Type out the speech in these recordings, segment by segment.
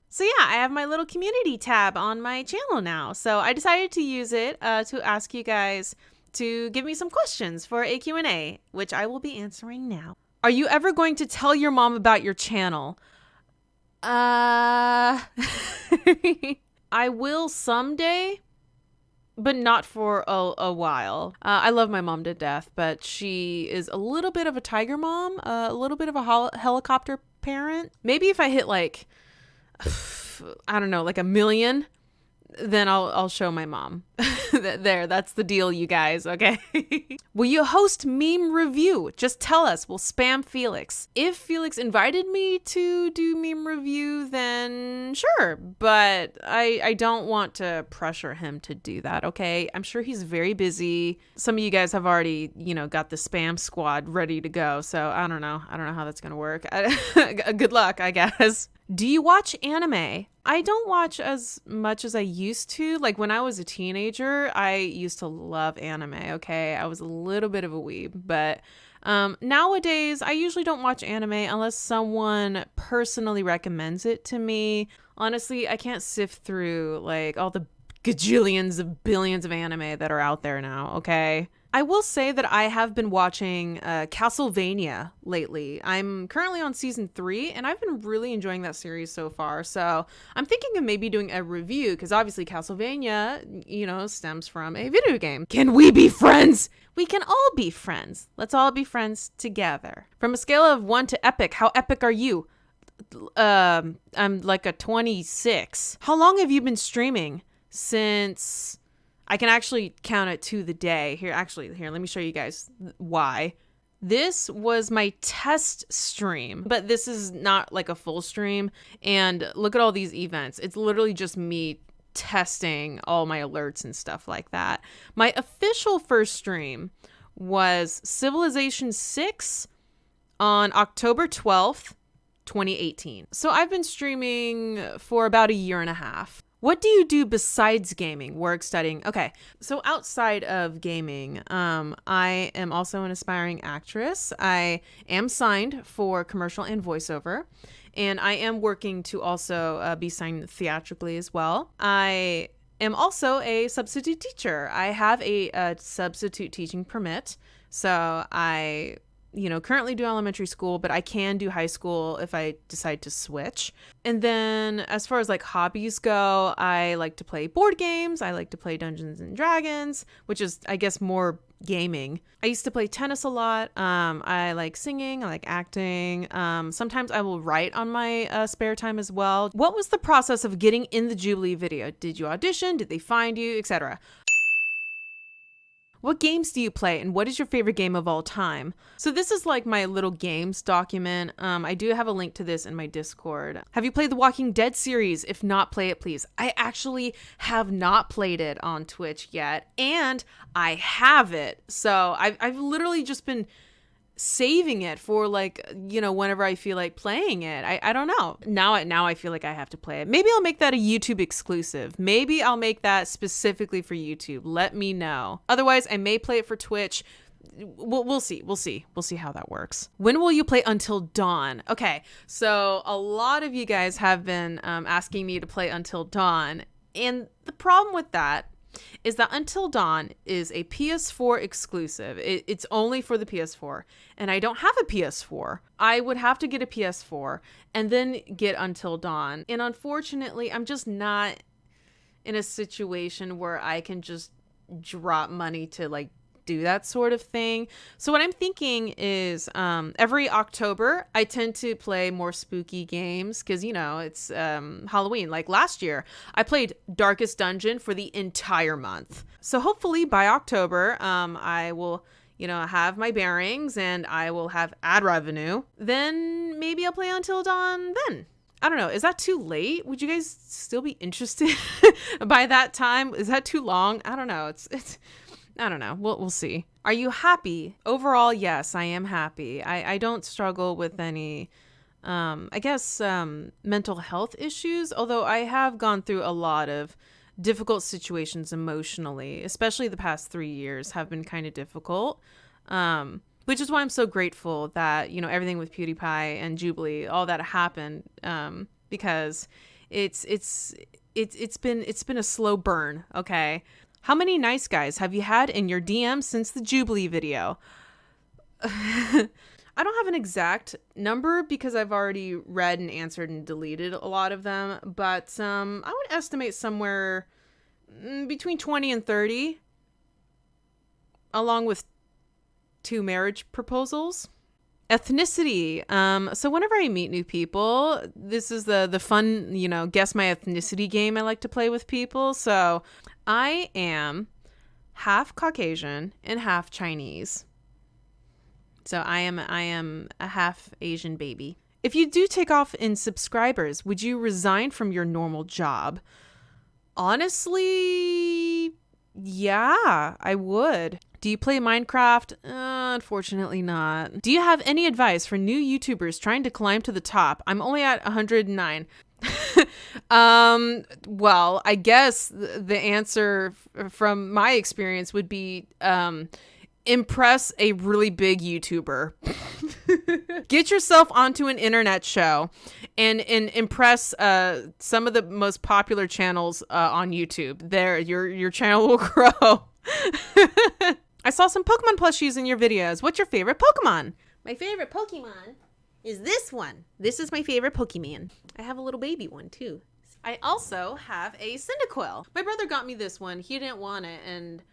So yeah, I have my little community tab on my channel now. So I decided to use it to ask you guys to give me some questions for a Q&A, which I will be answering now. Are you ever going to tell your mom about your channel? I will someday, but not for a while. I love my mom to death, but she is a little bit of a tiger mom, a little bit of a helicopter parent. Maybe if I hit like, I don't know, like 1 million, then I'll show my mom. That's the deal, you guys, okay? Will you host meme review? Just tell us. We'll spam Felix. If Felix invited me to do meme review, then sure. But I don't want to pressure him to do that, okay? I'm sure he's very busy. Some of you guys have already, got the spam squad ready to go. So I don't know. I don't know how that's going to work. Good luck, I guess. Do you watch anime? I don't watch as much as I used to. Like when I was a teenager, I used to love anime, okay? I was a little bit of a weeb, but nowadays I usually don't watch anime unless someone personally recommends it to me. Honestly, I can't sift through like all the gajillions of billions of anime that are out there now, okay? I will say that I have been watching Castlevania lately. I'm currently on season 3, and I've been really enjoying that series so far. So I'm thinking of maybe doing a review, because obviously Castlevania, stems from a video game. Can we be friends? We can all be friends. Let's all be friends together. From a scale of 1 to epic, how epic are you? I'm like a 26. How long have you been streaming? Since... I can actually count it to the day. Here, let me show you guys why. This was my test stream, but this is not like a full stream. And look at all these events. It's literally just me testing all my alerts and stuff like that. My official first stream was Civilization 6 on October 12th, 2018. So I've been streaming for about 1.5 years. What do you do besides gaming, work, studying? Okay, so outside of gaming, I am also an aspiring actress. I am signed for commercial and voiceover, and I am working to also be signed theatrically as well. I am also a substitute teacher. I have a substitute teaching permit, so I currently do elementary school, but I can do high school if I decide to switch. And then as far as like hobbies go, I like to play board games. I like to play Dungeons and Dragons, which is, I guess, more gaming. I used to play tennis a lot. I like singing. I like acting. Sometimes I will write on my spare time as well. What was the process of getting in the Jubilee video? Did you audition? Did they find you, etc.? What games do you play, and what is your favorite game of all time? So this is like my little games document. I do have a link to this in my Discord. Have you played the Walking Dead series? If not, play it, please. I actually have not played it on Twitch yet, and I have it. So I've literally just been saving it for like, whenever I feel like playing it. I don't know. Now I feel like I have to play it. Maybe I'll make that a YouTube exclusive. Maybe I'll make that specifically for YouTube. Let me know. Otherwise, I may play it for Twitch. We'll see. We'll see how that works. When will you play Until Dawn? Okay, so a lot of you guys have been asking me to play Until Dawn. And the problem with that is that Until Dawn is a PS4 exclusive. It's only for the PS4, and I don't have a PS4. I would have to get a PS4 and then get Until Dawn. And unfortunately, I'm just not in a situation where I can just drop money to like do that sort of thing. So what I'm thinking is every October I tend to play more spooky games because it's Halloween. Like last year I played Darkest Dungeon for the entire month. So hopefully by October I will have my bearings and I will have ad revenue. Then maybe I'll play Until Dawn then. I don't know. Is that too late? Would you guys still be interested by that time? Is that too long? I don't know. It's I don't know. We'll see. Are you happy? Overall, yes, I am happy. I don't struggle with any, mental health issues, although I have gone through a lot of difficult situations emotionally, especially the past 3 years have been kind of difficult, which is why I'm so grateful that, everything with PewDiePie and Jubilee, all that happened, because it's been a slow burn, okay? How many nice guys have you had in your DM since the Jubilee video? I don't have an exact number because I've already read and answered and deleted a lot of them, but I would estimate somewhere between 20 and 30, along with 2 marriage proposals. Ethnicity. So whenever I meet new people, this is the fun, guess my ethnicity game I like to play with people. So I am half Caucasian and half Chinese. So I am a half Asian baby. If you do take off in subscribers, would you resign from your normal job? Honestly, yeah, I would. Do you play Minecraft? Unfortunately not. Do you have any advice for new YouTubers trying to climb to the top? I'm only at 109. Well, I guess the answer from my experience would be impress a really big YouTuber. Get yourself onto an internet show and impress some of the most popular channels on YouTube. There, your channel will grow. I saw some Pokemon plushies in your videos. What's your favorite Pokemon? My favorite Pokemon is this one. This is my favorite Pokemon. I have a little baby one too. I also have a Cyndaquil. My brother got me this one. He didn't want it, and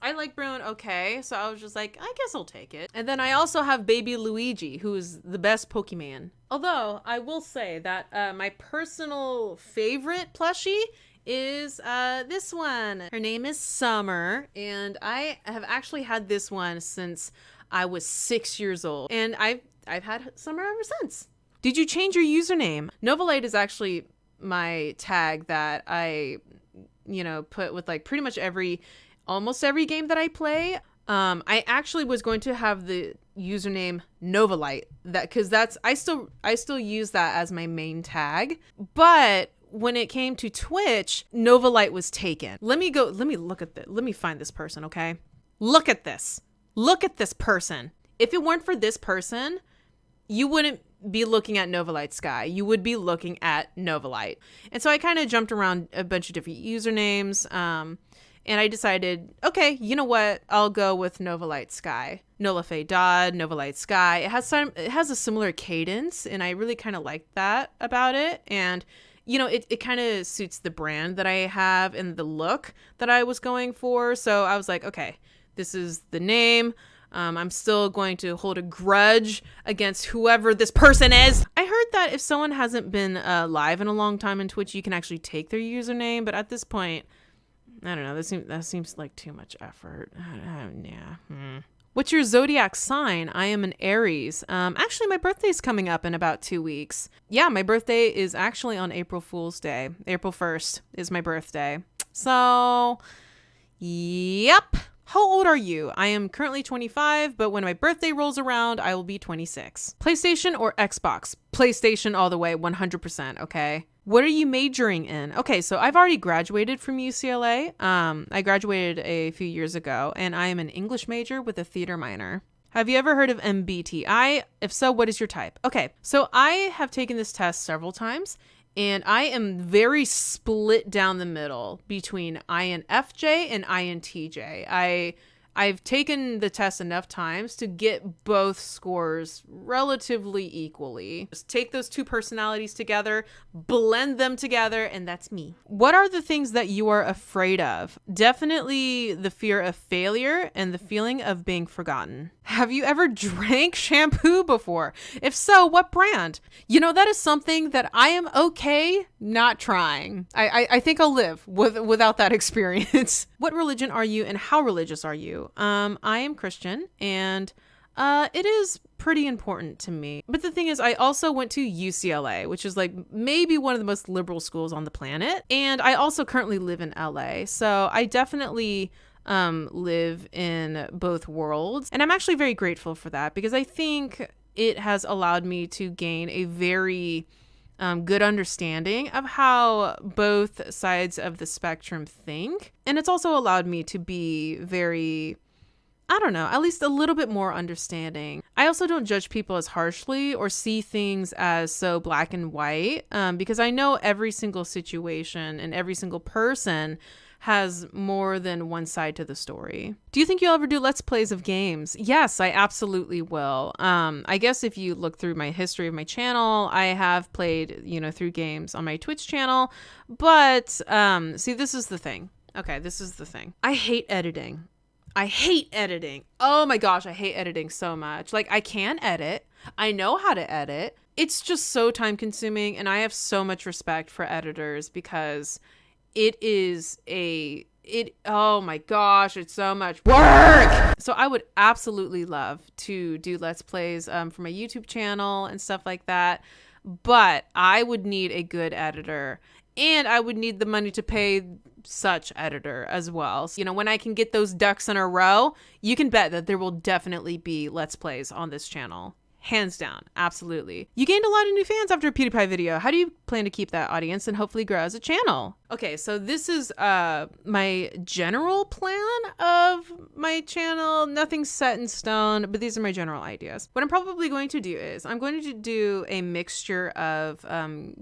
I like Bruin okay, so I was just like, I guess I'll take it. And then I also have baby Luigi, who is the best Pokemon. Although, I will say that my personal favorite plushie is this one. Her name is Summer, and I have actually had this one since I was 6 years old. And I've had Summer ever since. Did you change your username? Novalite is actually my tag that I, put with like pretty much almost every game that I play. I actually was going to have the username Novalite, because I still use that as my main tag. But when it came to Twitch, Novalite was taken. Let me look at this. Let me find this person, okay? Look at this. Look at this person. If it weren't for this person, you wouldn't be looking at Novalite Sky. You would be looking at Novalite. And so I kind of jumped around a bunch of different usernames. And I decided, okay, you know what? I'll go with Novalite Sky. Nola Faye Dodd, Novalite Sky. It has a similar cadence, and I really kind of liked that about it. And it kind of suits the brand that I have and the look that I was going for. So I was like, okay, this is the name. I'm still going to hold a grudge against whoever this person is. I heard that if someone hasn't been live in a long time in Twitch, you can actually take their username. But at this point, I don't know. That seems like too much effort. Yeah. What's your zodiac sign? I am an Aries. Actually, my birthday's coming up in about 2 weeks. Yeah, my birthday is actually on April Fool's Day. April 1st is my birthday. So, yep. How old are you? I am currently 25, but when my birthday rolls around, I will be 26. PlayStation or Xbox? PlayStation all the way, 100%, okay? What are you majoring in? Okay, so I've already graduated from UCLA. I graduated a few years ago, and I am an English major with a theater minor. Have you ever heard of MBTI? If so, what is your type? Okay, so I have taken this test several times, and I am very split down the middle between INFJ and INTJ. I've taken the test enough times to get both scores relatively equally. Just take those two personalities together, blend them together, and that's me. What are the things that you are afraid of? Definitely the fear of failure and the feeling of being forgotten. Have you ever drank shampoo before? If so, what brand? That is something that I am okay not trying. I think I'll live without that experience. What religion are you and how religious are you? I am Christian, and it is pretty important to me. But the thing is, I also went to UCLA, which is like maybe one of the most liberal schools on the planet. And I also currently live in LA. So I definitely live in both worlds. And I'm actually very grateful for that, because I think it has allowed me to gain a very good understanding of how both sides of the spectrum think. And it's also allowed me to be very I don't know, at least a little bit more understanding. I also don't judge people as harshly or see things as so black and white, because I know every single situation and every single person has more than one side to the story. Do you think you'll ever do Let's Plays of games? Yes, I absolutely will. I guess if you look through my history of my channel, I have played, through games on my Twitch channel. But see, this is the thing. Okay, this is the thing. I hate editing. Oh my gosh, I hate editing so much. Like, I can edit. I know how to edit. It's just so time consuming, and I have so much respect for editors because oh my gosh, it's so much work. So I would absolutely love to do Let's Plays for my YouTube channel and stuff like that. But I would need a good editor, and I would need the money to pay such editor as well. So, when I can get those ducks in a row, you can bet that there will definitely be Let's Plays on this channel. Hands down. Absolutely. You gained a lot of new fans after a PewDiePie video. How do you plan to keep that audience and hopefully grow as a channel? Okay, so this is my general plan of my channel. Nothing's set in stone, but these are my general ideas. What I'm probably going to do is I'm going to do a mixture of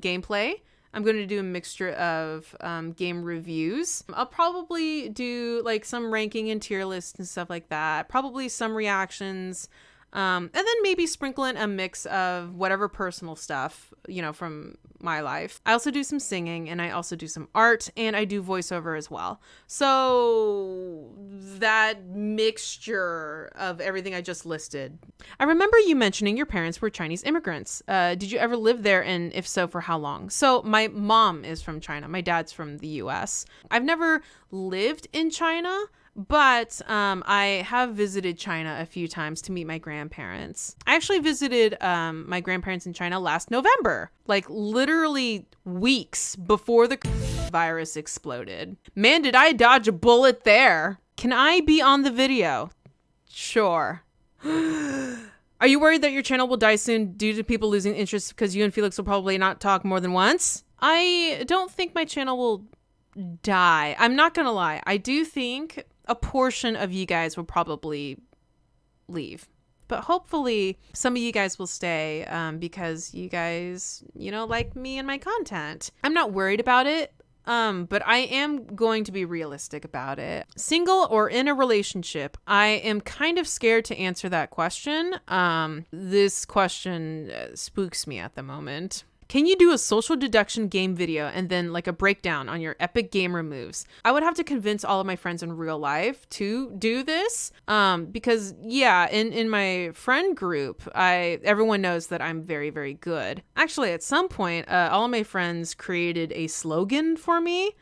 gameplay. I'm going to do a mixture of game reviews. I'll probably do like some ranking and tier lists and stuff like that. Probably some reactions. And then maybe sprinkle in a mix of whatever personal stuff, from my life. I also do some singing, and I also do some art, and I do voiceover as well. So that mixture of everything I just listed. I remember you mentioning your parents were Chinese immigrants. Did you ever live there? And if so, for how long? So my mom is from China. My dad's from the US. I've never lived in China, but I have visited China a few times to meet my grandparents. I actually visited my grandparents in China last November, like literally weeks before the virus exploded. Man, did I dodge a bullet there. Can I be on the video? Sure. Are you worried that your channel will die soon due to people losing interest because you and Felix will probably not talk more than once? I don't think my channel will die. I'm not gonna lie. I do think a portion of you guys will probably leave, but hopefully some of you guys will stay because you guys, like me and my content. I'm not worried about it, but I am going to be realistic about it. Single or in a relationship? I am kind of scared to answer that question. This question spooks me at the moment. Can you do a social deduction game video and then like a breakdown on your epic gamer moves? I would have to convince all of my friends in real life to do this because in my friend group, everyone knows that I'm very, very good. Actually, at some point, all of my friends created a slogan for me,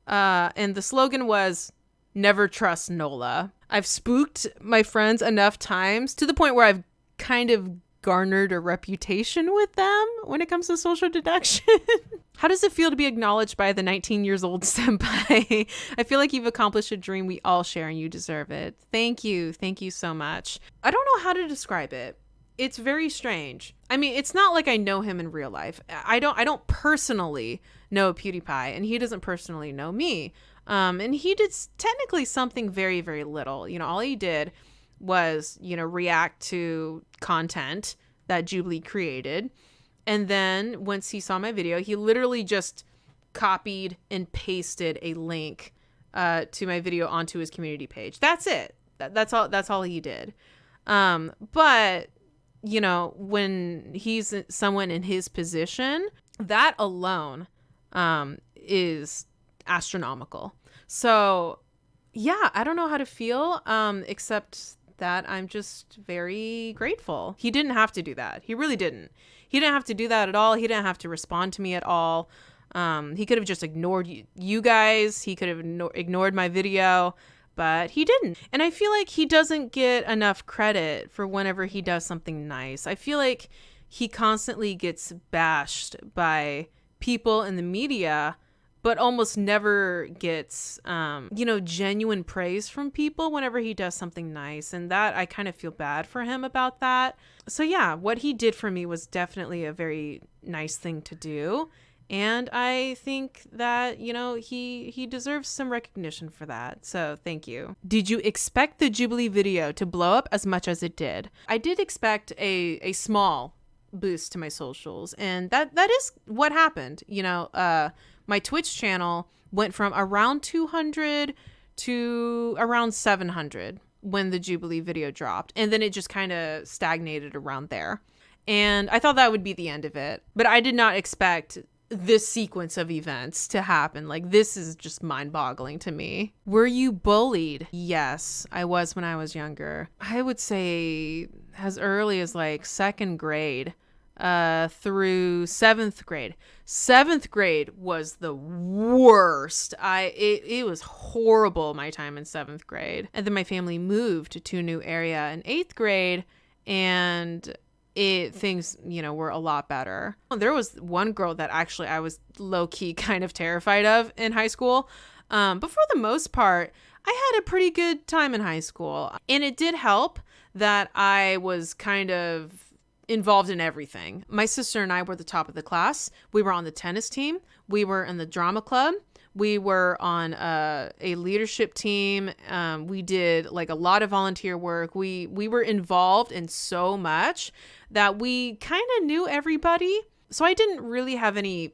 and the slogan was "Never trust Nola." I've spooked my friends enough times to the point where I've kind of garnered a reputation with them when it comes to social deduction. How does it feel to be acknowledged by the 19 years old senpai? I feel like you've accomplished a dream we all share and you deserve it. Thank you. Thank you so much. I don't know how to describe it. It's very strange. I mean, it's not like I know him in real life. I don't personally know PewDiePie, and he doesn't personally know me. And he did technically something very, very little. All he did was, react to content that Jubilee created. And then once he saw my video, he literally just copied and pasted a link to my video onto his community page. That's it. That's all he did. But, when he's someone in his position, that alone is astronomical. So, yeah, I don't know how to feel, except that I'm just very grateful. He didn't have to do that. He really didn't. He didn't have to do that at all. He didn't have to respond to me at all. He could have just ignored you guys. He could have ignored my video, but he didn't. And I feel like he doesn't get enough credit for whenever he does something nice. I feel like he constantly gets bashed by people in the media, but almost never gets, genuine praise from people whenever he does something nice. And that, I kind of feel bad for him about that. So yeah, what he did for me was definitely a very nice thing to do. And I think that, you know, he deserves some recognition for that. So thank you. Did you expect the Jubilee video to blow up as much as it did? I did expect a small boost to my socials, and that is what happened. You know, my Twitch channel went from around 200 to around 700 when the Jubilee video dropped, and then it just kind of stagnated around there. And I thought that would be the end of it, but I did not expect this sequence of events to happen. Like, this is just mind-boggling to me. Were you bullied? Yes, I was when I was younger. I would say as early as like second grade through seventh grade. Seventh grade was the worst. It was horrible, my time in seventh grade. And then my family moved to a new area in eighth grade, and things, you know, were a lot better. There was one girl that actually I was low-key kind of terrified of in high school. But for the most part, I had a pretty good time in high school. And it did help that I was kind of involved in everything. My sister and I were the top of the class. We were on the tennis team. We were in the drama club. We were on a leadership team. We did like a lot of volunteer work. We were involved in so much that we kind of knew everybody. So I didn't really have any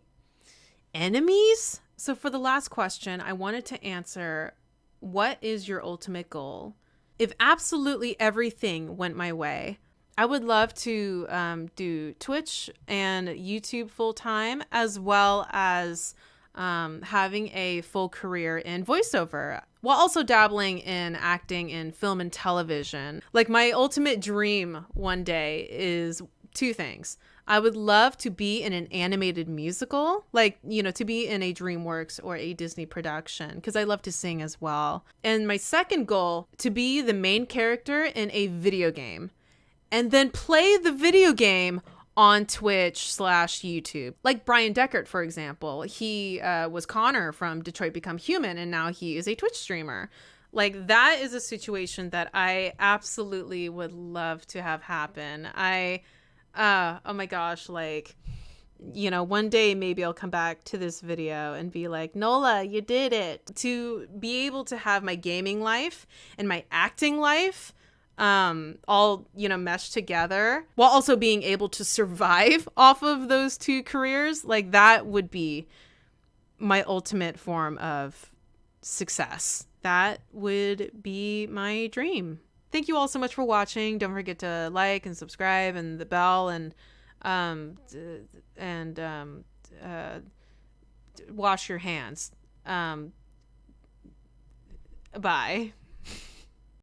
enemies. So for the last question, I wanted to answer, what is your ultimate goal? If absolutely everything went my way, I would love to do Twitch and YouTube full time, as well as having a full career in voiceover, while also dabbling in acting in film and television. Like, my ultimate dream one day is two things. I would love to be in an animated musical, like, you know, to be in a DreamWorks or a Disney production, because I love to sing as well. And my second goal, to be the main character in a video game, and then play the video game on Twitch/YouTube. Like Brian Deckert, for example. He was Connor from Detroit Become Human, and now he is a Twitch streamer. Like, that is a situation that I absolutely would love to have happen. Oh my gosh, like, you know, one day maybe I'll come back to this video and be like, Nola, you did it. To be able to have my gaming life and my acting life all, you know, meshed together, while also being able to survive off of those two careers, like, that would be my ultimate form of success. That would be my dream. Thank you all so much for watching. Don't forget to like and subscribe and the bell, and wash your hands. Bye.